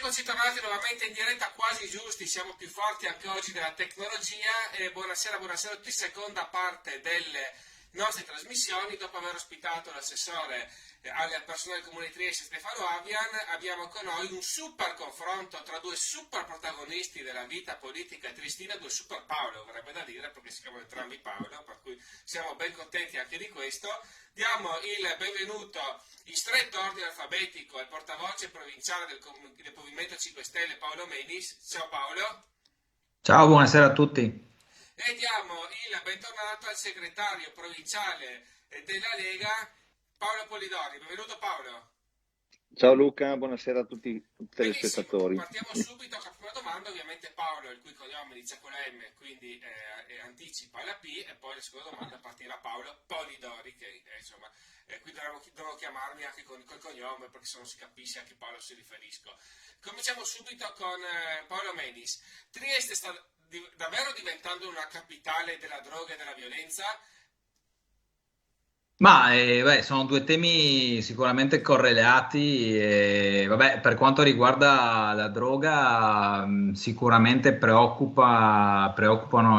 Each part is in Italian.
Eccoci tornati nuovamente in diretta, quasi giusti, siamo più forti anche oggi della tecnologia. E buonasera, buonasera a tutti, seconda parte delle nostre trasmissioni. Dopo aver ospitato l'assessore al personale del Comune di Trieste Stefano Avian, abbiamo con noi un super confronto tra due super protagonisti della vita politica triestina, due super Paolo, vorrebbe da dire, perché si chiamano entrambi Paolo, per cui siamo ben contenti anche di questo. Diamo il benvenuto in stretto ordine alfabetico al portavoce provinciale del Movimento 5 Stelle Paolo Menis. Ciao Paolo. Ciao, buonasera a tutti. E diamo il bentornato al segretario provinciale della Lega Paolo Polidori. Benvenuto Paolo. Ciao Luca, buonasera a tutti i Benissimo, telespettatori. partiamo subito con la prima domanda. Ovviamente Paolo, il cui cognome inizia con la M, quindi anticipa la P, e poi la seconda domanda partirà Paolo Polidori, che insomma, qui dovrò chiamarmi anche col cognome, perché se non si capisce a che Paolo si riferisco. Cominciamo subito con Paolo Menis. Trieste sta davvero diventando una capitale della droga e della violenza? Sono due temi sicuramente correlati. Vabbè, per quanto riguarda la droga, sicuramente preoccupano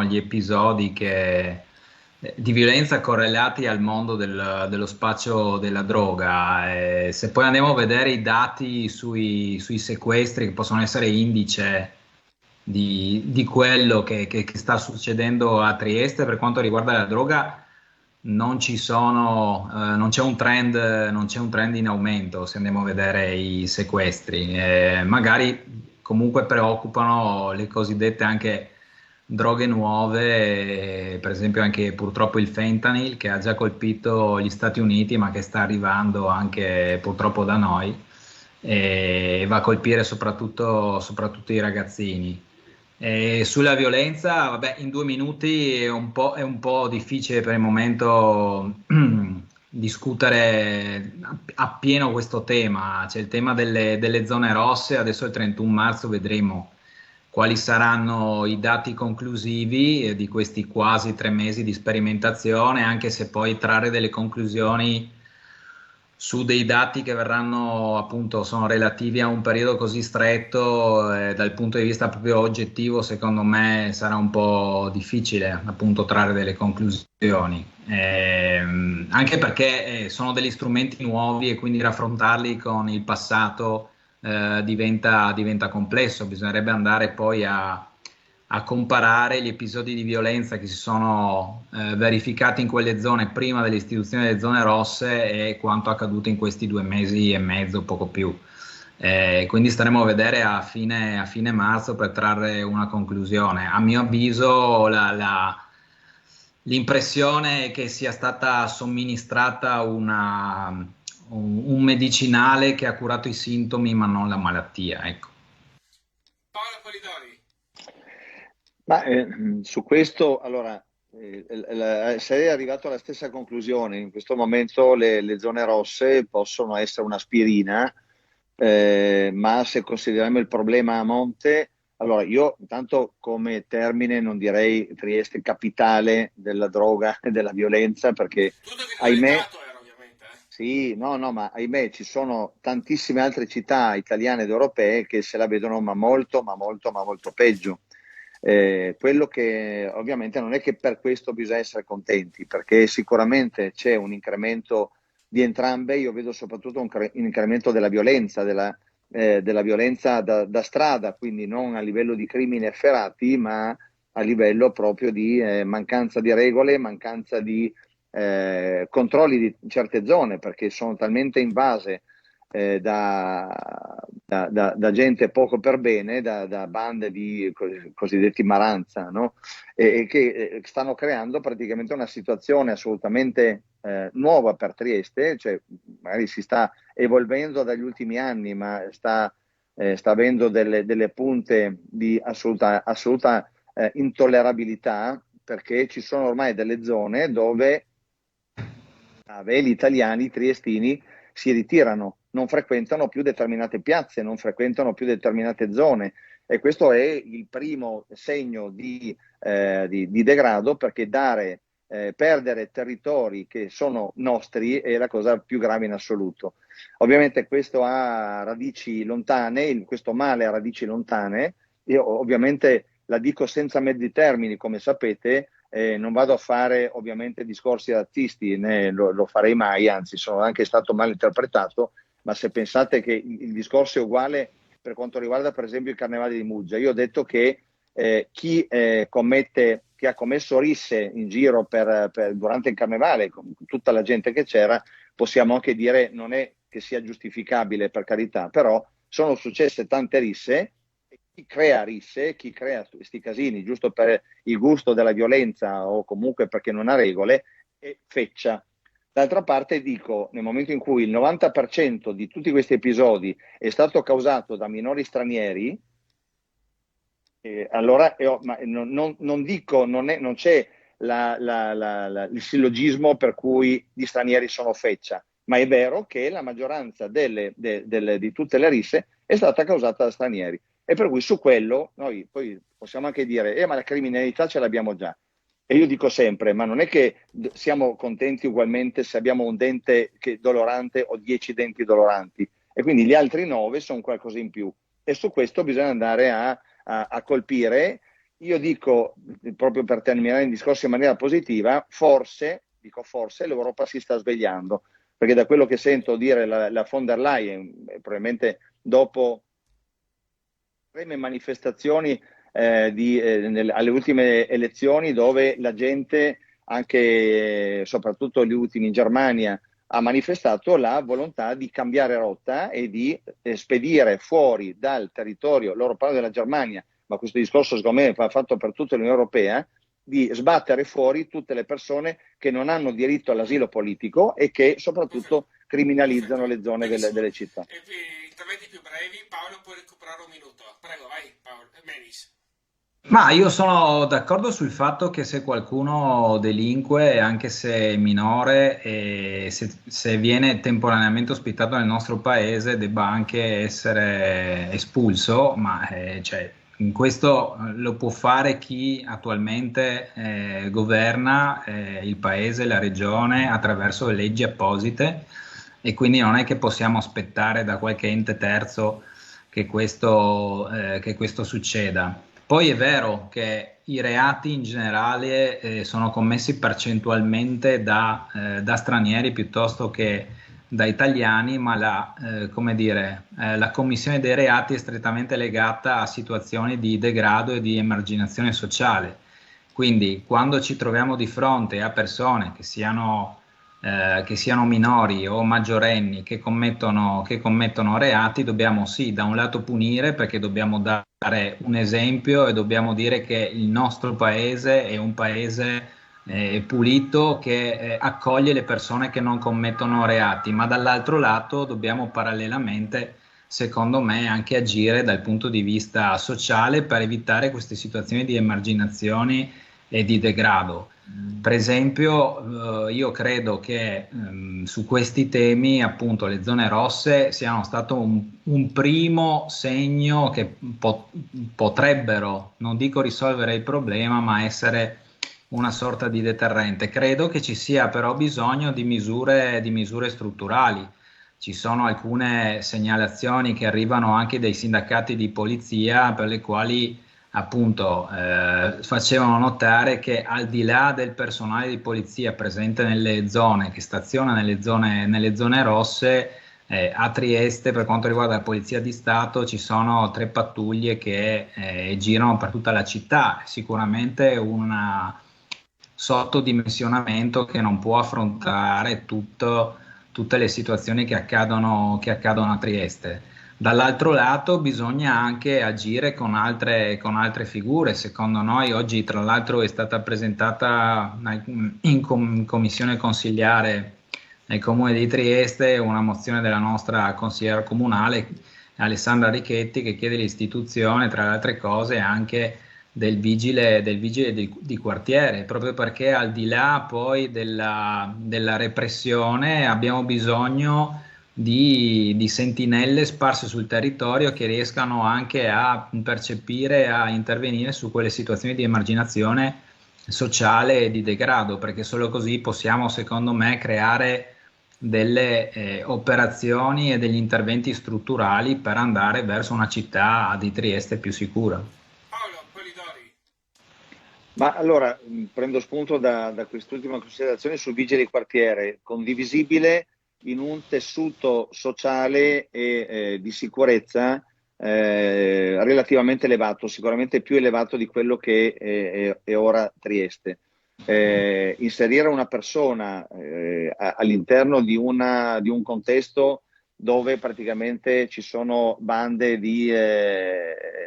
gli episodi di violenza correlati al mondo dello spaccio della droga. Se poi andiamo a vedere i dati sui sequestri, che possono essere indice di quello che sta succedendo a Trieste per quanto riguarda la droga, non c'è un trend, non c'è un trend in aumento se andiamo a vedere i sequestri. Magari comunque preoccupano le cosiddette anche droghe nuove, per esempio anche purtroppo il fentanyl, che ha già colpito gli Stati Uniti ma che sta arrivando anche purtroppo da noi, e va a colpire soprattutto i ragazzini. Sulla violenza, vabbè, in 2 minuti è un po' difficile per il momento discutere appieno questo tema. C'è il tema delle zone rosse. Adesso il 31 marzo vedremo quali saranno i dati conclusivi di questi quasi 3 mesi di sperimentazione, anche se poi trarre delle conclusioni su dei dati che verranno, appunto, sono relativi a un periodo così stretto, dal punto di vista proprio oggettivo, secondo me sarà un po' difficile, appunto, trarre delle conclusioni. Anche perché sono degli strumenti nuovi, e quindi raffrontarli con il passato diventa complesso. Bisognerebbe andare poi a comparare gli episodi di violenza che si sono verificati in quelle zone prima dell'istituzione delle zone rosse e quanto accaduto in questi 2 mesi e mezzo, poco più. Quindi staremo a vedere a fine marzo per trarre una conclusione. A mio avviso l'impressione è che sia stata somministrata un medicinale che ha curato i sintomi ma non la malattia, ecco. Paolo Polidori. Su questo, allora, sei arrivato alla stessa conclusione. In questo momento le zone rosse possono essere un'aspirina, ma se consideriamo il problema a monte, allora io intanto come termine non direi Trieste capitale della droga e della violenza, perché Tutto ahimè, virgolettato era ovviamente. sì, no, no, ma ahimè ci sono tantissime altre città italiane ed europee che se la vedono ma molto, ma molto, ma molto peggio. Quello che ovviamente non è che per questo bisogna essere contenti, perché sicuramente c'è un incremento di entrambe. Io vedo soprattutto un incremento della violenza da strada, quindi non a livello di crimini efferati, ma a livello proprio di mancanza di regole, mancanza di controlli di certe zone, perché sono talmente invase da gente poco per bene, da bande di cosiddetti maranza, no? E che stanno creando praticamente una situazione assolutamente nuova per Trieste, cioè magari si sta evolvendo dagli ultimi anni, ma sta avendo delle punte di assoluta intollerabilità, perché ci sono ormai delle zone dove gli italiani, i triestini, si ritirano, non frequentano più determinate piazze, non frequentano più determinate zone, e questo è il primo segno di degrado, perché dare perdere territori che sono nostri è la cosa più grave in assoluto. Ovviamente questo ha radici lontane, questo male ha radici lontane. Io ovviamente la dico senza mezzi termini, come sapete, non vado a fare ovviamente discorsi razzisti, né lo farei mai, anzi sono anche stato mal interpretato, ma se pensate che il discorso è uguale per quanto riguarda per esempio il Carnevale di Muggia, io ho detto che chi ha commesso risse in giro durante il Carnevale, con tutta la gente che c'era, possiamo anche dire non è che sia giustificabile, per carità, però sono successe tante risse. Chi crea risse, chi crea questi casini giusto per il gusto della violenza o comunque perché non ha regole, è feccia. D'altra parte dico, nel momento in cui il 90% di tutti questi episodi è stato causato da minori stranieri, allora non dico, non c'è il sillogismo per cui gli stranieri sono feccia, ma è vero che la maggioranza di tutte le risse è stata causata da stranieri. E per cui su quello noi poi possiamo anche dire, ma la criminalità ce l'abbiamo già. E io dico sempre, ma non è che siamo contenti ugualmente se abbiamo un dente dolorante o 10 denti doloranti. E quindi gli altri 9 sono qualcosa in più. E su questo bisogna andare a colpire. Io dico, proprio per terminare il discorso in maniera positiva, forse l'Europa si sta svegliando. Perché da quello che sento dire la von der Leyen, probabilmente dopo manifestazioni alle ultime elezioni dove la gente, anche soprattutto gli ultimi in Germania, ha manifestato la volontà di cambiare rotta e di spedire fuori dal territorio, loro parlano della Germania, ma questo discorso secondo me va fatto per tutta l'Unione Europea, di sbattere fuori tutte le persone che non hanno diritto all'asilo politico e che soprattutto criminalizzano le zone delle città. Interventi più brevi, Paolo può recuperare un minuto. Prego, vai Paolo. Menis. Ma io sono d'accordo sul fatto che se qualcuno delinque, anche se è minore, e se viene temporaneamente ospitato nel nostro paese, debba anche essere espulso, ma cioè, questo lo può fare chi attualmente governa il paese, la regione, attraverso leggi apposite, e quindi non è che possiamo aspettare da qualche ente terzo che questo succeda. Poi è vero che i reati in generale sono commessi percentualmente da stranieri piuttosto che da italiani, ma la commissione dei reati è strettamente legata a situazioni di degrado e di emarginazione sociale. Quindi quando ci troviamo di fronte a persone che siano minori o maggiorenni che commettono reati, dobbiamo sì, da un lato punire, perché dobbiamo dare un esempio e dobbiamo dire che il nostro paese è un paese pulito che accoglie le persone che non commettono reati, ma dall'altro lato dobbiamo parallelamente, secondo me, anche agire dal punto di vista sociale per evitare queste situazioni di emarginazioni e di degrado. Per esempio, io credo che su questi temi, appunto, le zone rosse siano stato un primo segno che potrebbero, non dico risolvere il problema, ma essere una sorta di deterrente. Credo che ci sia però bisogno di misure strutturali. Ci sono alcune segnalazioni che arrivano anche dai sindacati di polizia, per le quali appunto facevano notare che al di là del personale di polizia presente nelle zone, che staziona nelle zone rosse, a Trieste, per quanto riguarda la Polizia di Stato, ci sono 3 pattuglie che girano per tutta la città. Sicuramente un sottodimensionamento che non può affrontare tutte le situazioni che accadono a Trieste. Dall'altro lato bisogna anche agire con altre figure. Secondo noi oggi, tra l'altro, è stata presentata in commissione consigliare nel comune di Trieste una mozione della nostra consigliera comunale Alessandra Richetti, che chiede l'istituzione, tra le altre cose, anche del vigile di quartiere, proprio perché al di là poi della repressione abbiamo bisogno di sentinelle sparse sul territorio che riescano anche a percepire, a intervenire su quelle situazioni di emarginazione sociale e di degrado, perché solo così possiamo, secondo me, creare delle operazioni e degli interventi strutturali per andare verso una città di Trieste più sicura. Paolo Polidori. Ma allora prendo spunto da quest'ultima considerazione sul vigile di quartiere, condivisibile in un tessuto sociale e di sicurezza relativamente elevato, sicuramente più elevato di quello che è ora Trieste. Inserire una persona all'interno di un contesto dove praticamente ci sono bande di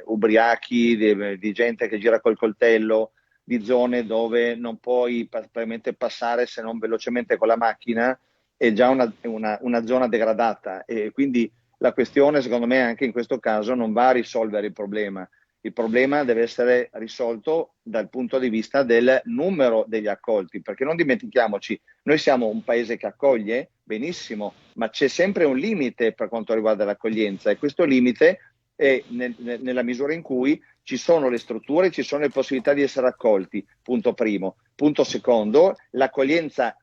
ubriachi, di gente che gira col coltello, di zone dove non puoi praticamente passare se non velocemente con la macchina, è già una zona degradata, e quindi la questione, secondo me, anche in questo caso non va a risolvere il problema. Il problema deve essere risolto dal punto di vista del numero degli accolti, perché non dimentichiamoci, noi siamo un paese che accoglie benissimo, ma c'è sempre un limite per quanto riguarda l'accoglienza, e questo limite è nella misura in cui ci sono le strutture, ci sono le possibilità di essere accolti, punto primo. Punto secondo, l'accoglienza,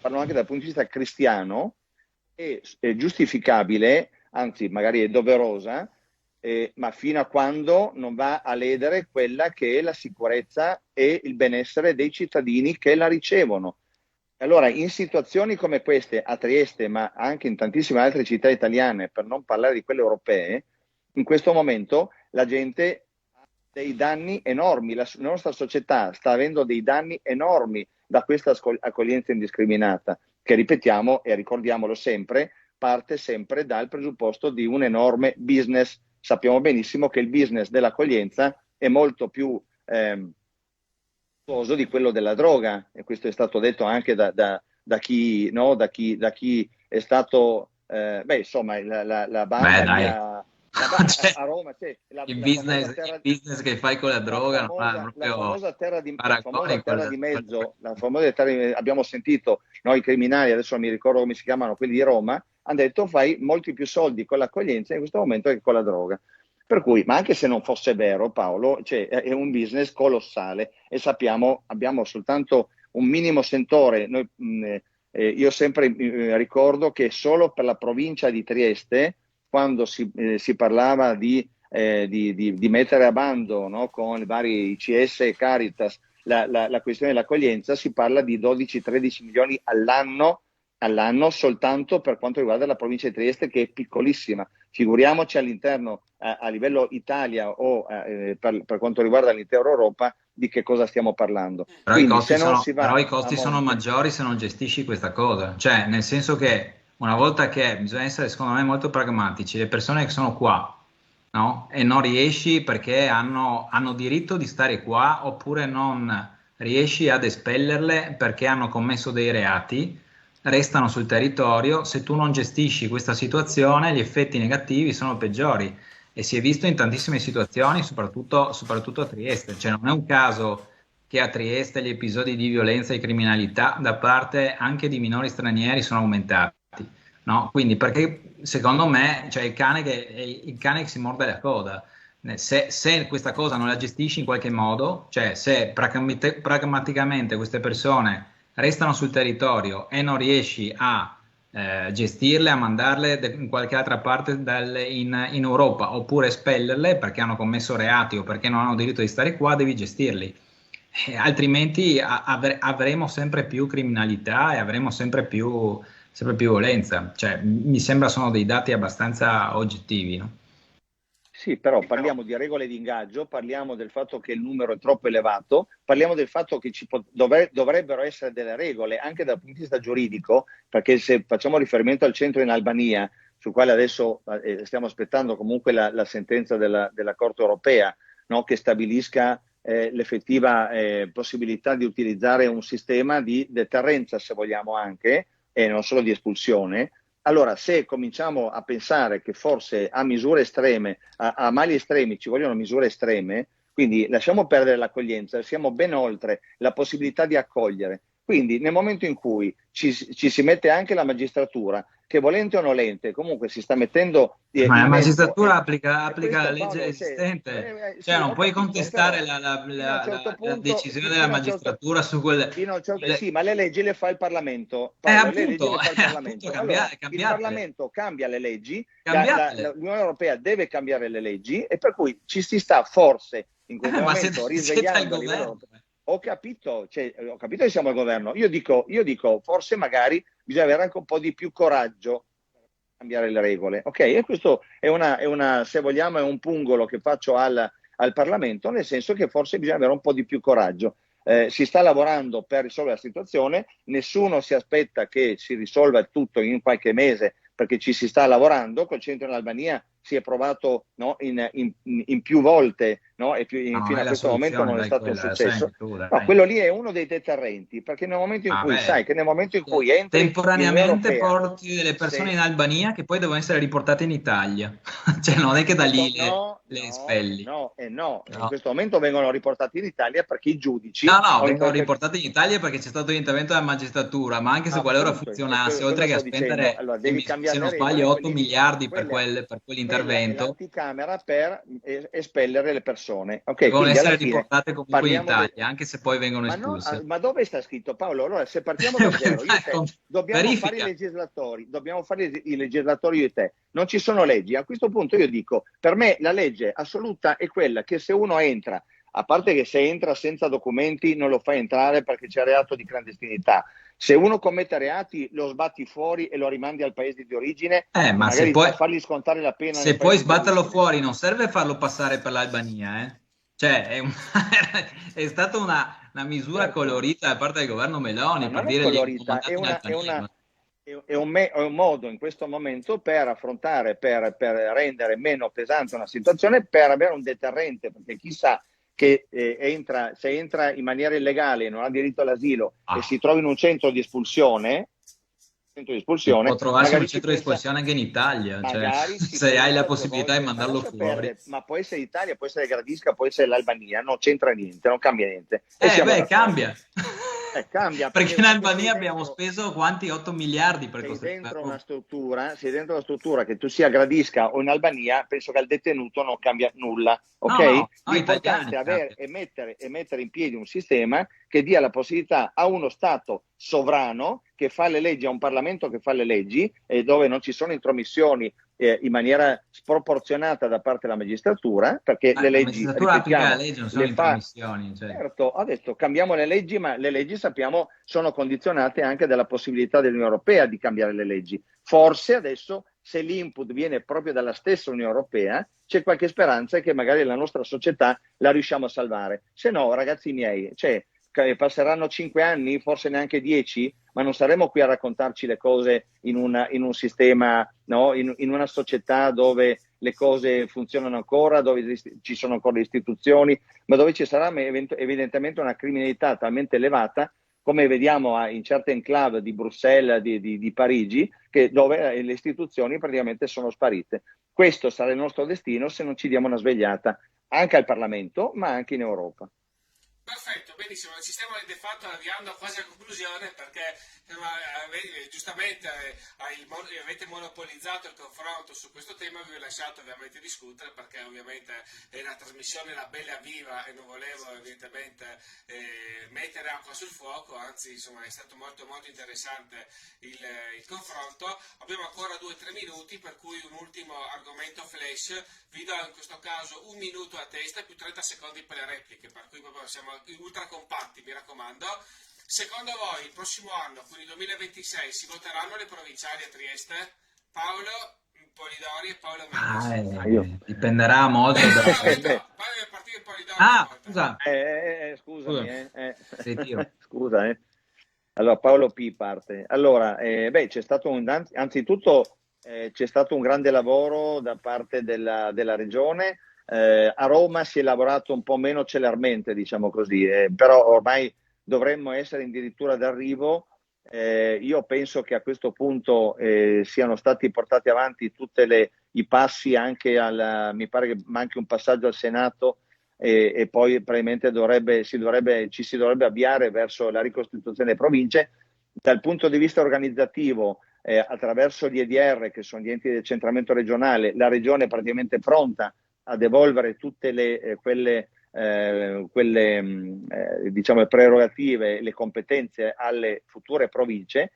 parlo anche dal punto di vista cristiano, è giustificabile, anzi magari è doverosa, ma fino a quando non va a ledere quella che è la sicurezza e il benessere dei cittadini che la ricevono. Allora, in situazioni come queste a Trieste, ma anche in tantissime altre città italiane, per non parlare di quelle europee, in questo momento la gente ha dei danni enormi, la nostra società sta avendo dei danni enormi da questa accoglienza indiscriminata, che ripetiamo e ricordiamolo sempre, parte sempre dal presupposto di un enorme business. Sappiamo benissimo che il business dell'accoglienza è molto più costoso di quello della droga, e questo è stato detto anche da chi, no? da chi è stato, insomma, la Beh, banda lì dai. Cioè, a Roma, cioè, il business che fai con la droga non ha la proprio famosa terra di paragone in quella. mezzo, abbiamo sentito, noi criminali, adesso non mi ricordo come si chiamano, quelli di Roma, hanno detto fai molti più soldi con l'accoglienza in questo momento che con la droga. Per cui, ma anche se non fosse vero, Paolo, cioè, è un business colossale, e sappiamo, abbiamo soltanto un minimo sentore. Io sempre ricordo che solo per la provincia di Trieste, quando si parlava di mettere a bando, no, con i vari ICS e Caritas la questione dell'accoglienza, si parla di 12-13 milioni all'anno soltanto per quanto riguarda la provincia di Trieste, che è piccolissima. Figuriamoci all'interno, a livello Italia o per quanto riguarda l'intera Europa, di che cosa stiamo parlando. Però i Quindi costi se non sono, si però va i a costi sono monte, maggiori se non gestisci questa cosa. Cioè, nel senso che una volta che bisogna essere, secondo me, molto pragmatici, le persone che sono qua, no? E non riesci perché hanno diritto di stare qua, oppure non riesci ad espellerle perché hanno commesso dei reati, restano sul territorio. Se tu non gestisci questa situazione, gli effetti negativi sono peggiori. E si è visto in tantissime situazioni, soprattutto a Trieste. Cioè, non è un caso che a Trieste gli episodi di violenza e criminalità da parte anche di minori stranieri sono aumentati, no? Quindi, perché secondo me, cioè, il cane che si morde la coda. Se questa cosa non la gestisci in qualche modo, cioè se pragmaticamente queste persone restano sul territorio e non riesci a gestirle, a mandarle in qualche altra parte in Europa, oppure espellerle perché hanno commesso reati o perché non hanno diritto di stare qua, devi gestirli. Altrimenti avremo sempre più criminalità e avremo sempre più violenza. Cioè, mi sembra sono dei dati abbastanza oggettivi, no? sì, però parliamo di regole di ingaggio, parliamo del fatto che il numero è troppo elevato, parliamo del fatto che dovrebbero essere delle regole anche dal punto di vista giuridico, perché se facciamo riferimento al centro in Albania, sul quale adesso stiamo aspettando comunque la sentenza della Corte europea, no, che stabilisca l'effettiva possibilità di utilizzare un sistema di deterrenza, se vogliamo anche, e non solo di espulsione. Allora, se cominciamo a pensare che forse a misure estreme, a mali estremi ci vogliono misure estreme, quindi lasciamo perdere l'accoglienza, siamo ben oltre la possibilità di accogliere. Quindi nel momento in cui ci si mette anche la magistratura che volente o nolente comunque si sta mettendo Ma in la mezzo, magistratura e applica la questo, legge Paolo, esistente, sì, cioè non ho puoi capito, contestare però fino a un certo la punto, decisione della fino a un certo, magistratura su quel... sì, ma le leggi le fa il Parlamento, Paolo, le leggi appunto, le fa il appunto Parlamento. Allora, il cambiatele, Parlamento cambia le leggi, cambiatele. l'Unione Europea deve cambiare le leggi, e per cui ci si sta forse in questo Ma momento siete al risvegliando a livello governo. europeo. Ho capito che siamo al governo. Io dico, forse magari bisogna avere anche un po' di più coraggio per cambiare le regole, ok? E questo se vogliamo, è un pungolo che faccio al Parlamento, nel senso che forse bisogna avere un po' di più coraggio. Si sta lavorando per risolvere la situazione, nessuno si aspetta che si risolva tutto in qualche mese, perché ci si sta lavorando. Col centro in Albania si è provato, no, in più volte, no, e Ma non fino è a la questo momento soluzione, non è dai, stato un quella, la sai successo. anche tu, No, dai. quello lì è uno dei deterrenti, perché nel momento in cui Vabbè, sai che nel momento in cui entri in Unione temporaneamente Europea, porti delle persone se, in Albania che poi devono essere riportate in Italia. Cioè non è che da lì le espelli. no, in No. questo momento vengono riportati in Italia perché i giudici No, no, vengono riportati in Italia perché c'è stato l'intervento della magistratura, ma anche se qualora appunto, funzionasse, oltre cosa che a sto dicendo? spendere, Allora devi se cambiare non le sbaglio, regole, 8 miliardi per per quella è quell'intervento, l'anticamera per espellere le persone. Ok, devono quindi alla essere fine riportate comunque in parliamo del... Italia, anche se poi vengono espulse. Ma dove sta scritto, Paolo? Allora, se partiamo da zero, io e te dobbiamo fare Verifica. i legislatori io e te. Non ci sono leggi. A questo punto io dico, per me la legge assoluta è quella che se uno entra, a parte che se entra senza documenti non lo fai entrare perché c'è reato di clandestinità. Se uno commette reati lo sbatti fuori e lo rimandi al paese di origine, e Ma se magari poi, a fargli scontare la pena nel se puoi paese di sbatterlo origine. fuori, non serve farlo passare per l'Albania, eh. Cioè, è stata una misura Certo. colorita da parte del governo Ma Meloni per non è dire li colorita, mandate in Albania. è un modo in questo momento per affrontare, per rendere meno pesante una situazione, per avere un deterrente, perché chissà che se entra in maniera illegale, non ha diritto all'asilo e si Ah, trova in un centro di espulsione, può trovarsi un magari ci centro di pensa. espulsione anche in Italia, cioè, Magari ci se hai la pensa due possibilità di volte, ma mandarlo lascia fuori. perdere, ma può essere Italia, può essere Gradisca, può essere l'Albania, non c'entra niente, non cambia niente. E siamo Beh, d'accordo. cambia. Cambia, Perché perché, in perché Albania abbiamo speso quanti? 8 miliardi per costruire. sei dentro una struttura che tu sia a Gradisca o in Albania, penso che al detenuto non cambia nulla, No, ok? no, no, L'importante italiani è cambia. mettere in piedi un sistema che dia la possibilità a uno Stato sovrano che fa le leggi, a un Parlamento che fa le leggi, e dove non ci sono intromissioni in maniera sproporzionata da parte della magistratura, perché le La leggi, magistratura applica la ripetiamo, legge, non sono le fa. intromissioni. Cioè. Certo, ho detto cambiamo le leggi, ma le leggi sappiamo sono condizionate anche dalla possibilità dell'Unione Europea di cambiare le leggi. Forse adesso, se l'input viene proprio dalla stessa Unione Europea, c'è qualche speranza che magari la nostra società la riusciamo a salvare. Se no, ragazzi miei, passeranno 5 anni, forse neanche 10, ma non saremo qui a raccontarci le cose in un sistema, no? In una società dove le cose funzionano ancora, dove ci sono ancora le istituzioni, ma dove ci sarà evidentemente una criminalità talmente elevata, come vediamo in certe enclave di Bruxelles, di Parigi, dove le istituzioni praticamente sono sparite. Questo sarà il nostro destino se non ci diamo una svegliata, anche al Parlamento, ma anche in Europa. Perfetto, benissimo, ci stiamo di fatto avviando quasi a conclusione perché giustamente avete monopolizzato il confronto su questo tema, vi ho lasciato ovviamente discutere perché ovviamente è una trasmissione la bella viva e non volevo evidentemente mettere acqua sul fuoco, anzi insomma è stato molto molto interessante il confronto. Abbiamo ancora 2-3 minuti per cui un ultimo argomento flash, vi do in questo caso 1 minuto a testa più 30 secondi per le repliche, per cui proprio siamo ultra compatti, mi raccomando. Secondo voi il prossimo anno, quindi 2026, si voteranno le provinciali a Trieste? Paolo Polidori e Paolo Mendes. Dipenderà molto da... Poi deve partire Polidori. Scusa. Scusami. Ritiro. Scusa. Allora, Paolo P. parte. Allora, c'è stato anzitutto c'è stato un grande lavoro da parte della Regione. A Roma si è lavorato un po' meno celermente, diciamo così, però ormai dovremmo essere addirittura d'arrivo. Io penso che a questo punto siano stati portati avanti tutti i passi, anche mi pare che manchi un passaggio al Senato, e poi probabilmente ci si dovrebbe avviare verso la ricostituzione delle province. Dal punto di vista organizzativo attraverso gli EDR, che sono gli enti di decentramento regionale, la regione è praticamente pronta a devolvere tutte diciamo, le prerogative, le competenze alle future province.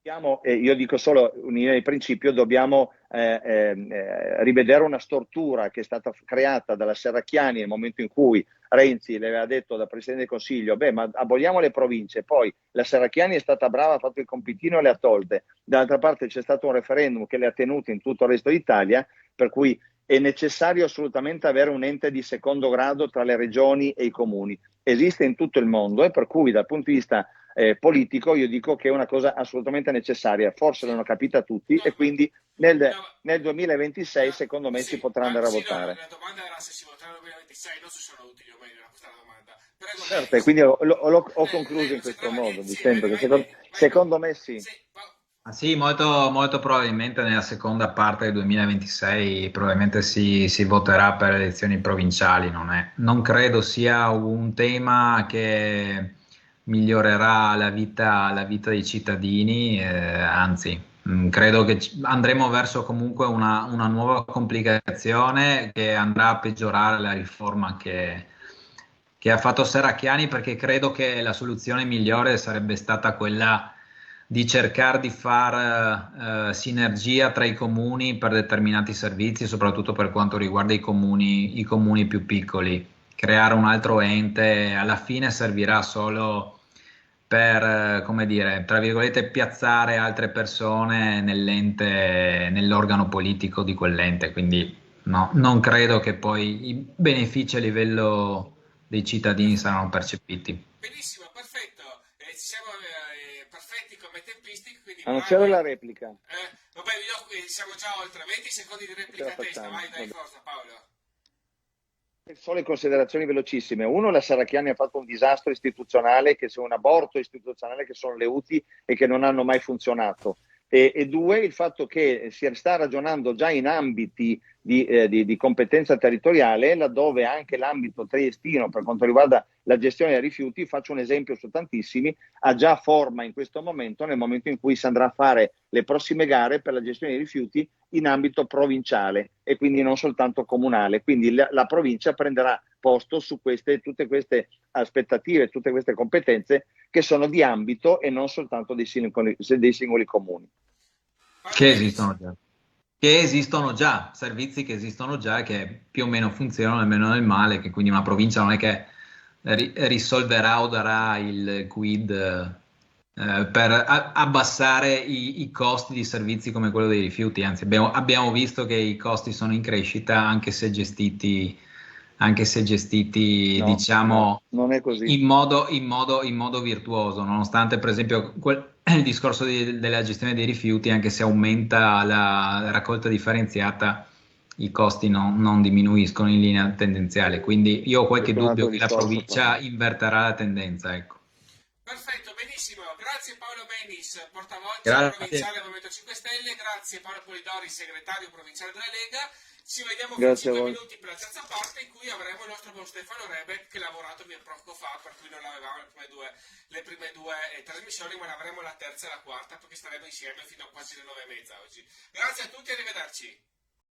Io dico solo in linea di principio, dobbiamo rivedere una stortura che è stata creata dalla Serracchiani nel momento in cui Renzi le aveva detto da Presidente del Consiglio, ma aboliamo le province, poi la Serracchiani è stata brava, ha fatto il compitino e le ha tolte. Dall'altra parte c'è stato un referendum che le ha tenute in tutto il resto d'Italia, per cui è necessario assolutamente avere un ente di secondo grado tra le regioni e i comuni. Esiste in tutto il mondo e per cui dal punto di vista politico io dico che è una cosa assolutamente necessaria, forse l'hanno capita tutti e quindi nel 2026 secondo me si potrà andare a votare. No, la domanda era se si voterà nel 2026, non se sono utili o meno, questa è la domanda. Prego, Certo, e quindi ho concluso in questo modo, dicendo che secondo me sì. Sì, molto, molto probabilmente nella seconda parte del 2026 probabilmente si voterà per le elezioni provinciali, non credo sia un tema che migliorerà la vita dei cittadini, anzi, credo che andremo verso comunque una nuova complicazione che andrà a peggiorare la riforma che ha fatto Serracchiani, perché credo che la soluzione migliore sarebbe stata quella di cercare di far sinergia tra i comuni per determinati servizi, soprattutto per quanto riguarda i comuni più piccoli. Creare un altro ente alla fine servirà solo per, come dire, tra virgolette, piazzare altre persone nell'organo politico di quell'ente. Quindi no, non credo che poi i benefici a livello dei cittadini saranno percepiti. Benissimo, perfetto. Ci siamo perfetti come tempistiche, quindi Annunciare bravo. la replica. Vabbè, siamo già oltre 20 secondi di replica a testa. Vai, dai, forza Paolo. Solo considerazioni velocissime. Uno, la Serracchiani ha fatto un disastro istituzionale, che sono un aborto istituzionale, che sono le UTI e che non hanno mai funzionato. E due, il fatto che si sta ragionando già in ambiti di competenza territoriale, laddove anche l'ambito triestino per quanto riguarda la gestione dei rifiuti, faccio un esempio su tantissimi, ha già forma in questo momento, nel momento in cui si andrà a fare le prossime gare per la gestione dei rifiuti in ambito provinciale e quindi non soltanto comunale. Quindi la provincia prenderà posto su tutte queste aspettative, tutte queste competenze che sono di ambito e non soltanto dei singoli comuni. Che esistono già, servizi che esistono già, che più o meno funzionano almeno nel male, che quindi una provincia non è che risolverà o darà il quid per abbassare i costi di servizi come quello dei rifiuti, anzi abbiamo visto che i costi sono in crescita anche se gestiti No, diciamo non è così. in modo virtuoso, nonostante per esempio il discorso della gestione dei rifiuti, anche se aumenta la raccolta differenziata, i costi non diminuiscono in linea tendenziale, quindi io ho qualche dubbio che la provincia inverterà la tendenza, ecco. Perfetto, benissimo. Grazie Paolo Benis, portavoce Grazie. provinciale del Movimento 5 Stelle, grazie Paolo Polidori, segretario provinciale della Lega. Ci vediamo fra 5 minuti per la terza parte, in cui avremo il nostro buon Stefano Rebec, che ha lavorato ben poco fa, per cui non avevamo le prime due trasmissioni, ma l'avremo la terza e la quarta, perché staremo insieme fino a quasi le 9:30 oggi. Grazie a tutti, arrivederci.